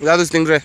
ra tôi sting rồi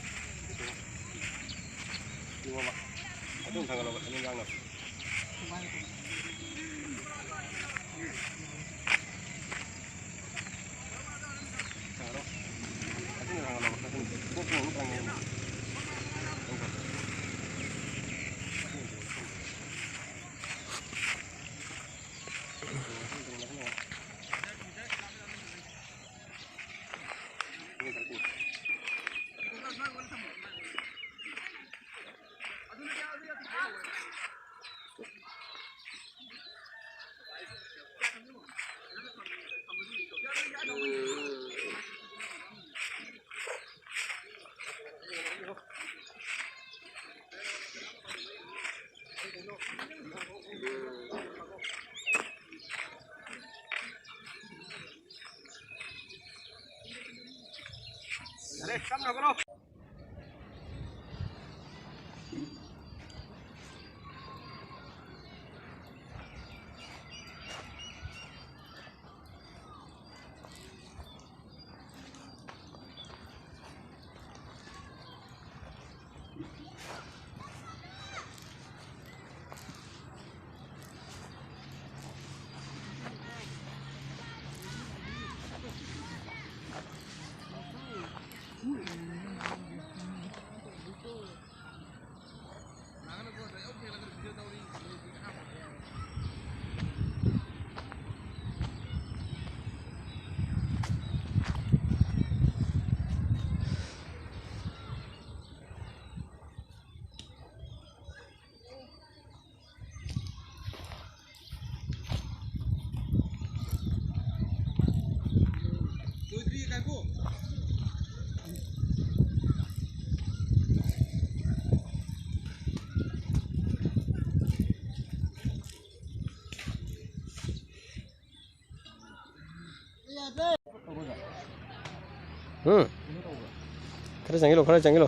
खरं सांगितलं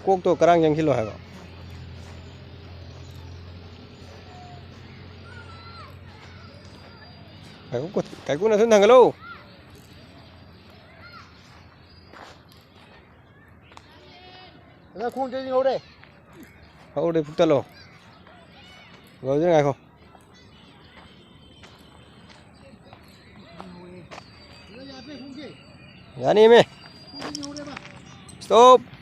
कोक तो करांग जंग है काय कोण असून सांगलो खून chơi đâu đây hậu đây phúc talo rồi thế này không Dạ đi mẹ. Stop.